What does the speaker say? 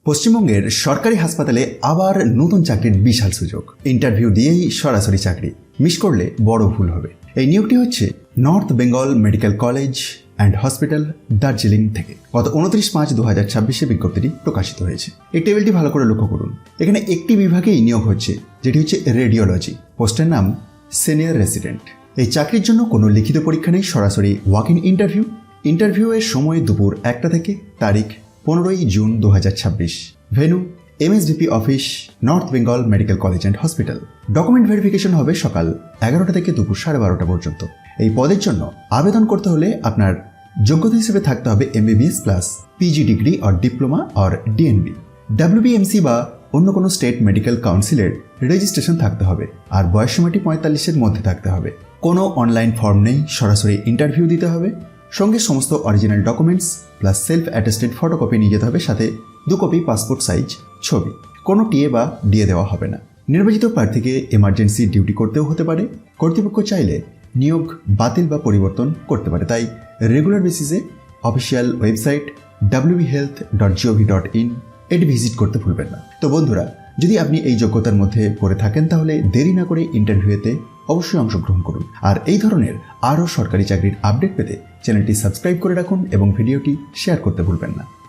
পশ্চিমবঙ্গের সরকারি হাসপাতালে আবার নতুন চাকরির বিশাল সুযোগ। ইন্টারভিউ দিয়েই সরাসরি চাকরি, মিস করলে বড় ভুল হবে। এই নিয়োগটি হচ্ছে north Bengal Medical College and hospital, Darjeeling থেকে। গত 29/5/2026 বিজ্ঞপ্তিটি প্রকাশিত হয়েছে। এই টেবিলটি ভালো করে লক্ষ্য করুন। এখানে একটি বিভাগেই নিয়োগ হচ্ছে, যেটি হচ্ছে রেডিওলজি। পোস্টের নাম সিনিয়র রেসিডেন্ট। এই চাকরির জন্য কোনো লিখিত পরীক্ষা নেই, সরাসরি ওয়াক ইন ইন্টারভিউ। ইন্টারভিউয়ের সময় দুপুর 1টা থেকে, তারিখ 15ই June 2026। Venue MSVP office, North Bengal Medical College and Hospital. Document verification হবে সকাল 11টা থেকে দুপুর 12:30 পর্যন্ত। এই পদের জন্য আবেদন করতে হলে আপনার যোগ্যতা হিসেবে থাকতে হবে MBBS plus PG degree or diploma or DNB, WBMC বা অন্য কোনো স্টেট মেডিকেল কাউন্সিলের রেজিস্ট্রেশন থাকতে হবে, আর বয়সসীমাটি 45-এর মধ্যে থাকতে হবে। কোনো অনলাইন ফর্ম নেই, সরাসরি ইন্টারভিউ দিতে হবে। সঙ্গে সমস্ত original documents plus self attested photocopy নিয়ে যেতে হবে, সাথে 2 কপি পাসপোর্ট সাইজ ছবি। কোনো টিএ বা ডিএ দেওয়া হবে না। নির্বাচিত প্রার্থীকে এমার্জেন্সি ডিউটি করতেও হতে পারে। কর্তৃপক্ষ চাইলে নিয়োগ বাতিল বা পরিবর্তন করতে পারে, তাই রেগুলার বেসিসে অফিসিয়াল ওয়েবসাইট whealth.gov.in এটি ভিজিট করতে ভুলবেন না। তো বন্ধুরা, যদি আপনি এই যোগ্যতার মধ্যে পড়ে থাকেন তাহলে দেরি না করে ইন্টারভিউতে অবশ্যই অংশগ্রহণ করুন। আর এই ধরনের আরও সরকারি চাকরির আপডেট পেতে চ্যানেলটি সাবস্ক্রাইব করে রাখুন এবং ভিডিওটি শেয়ার করতে ভুলবেন না।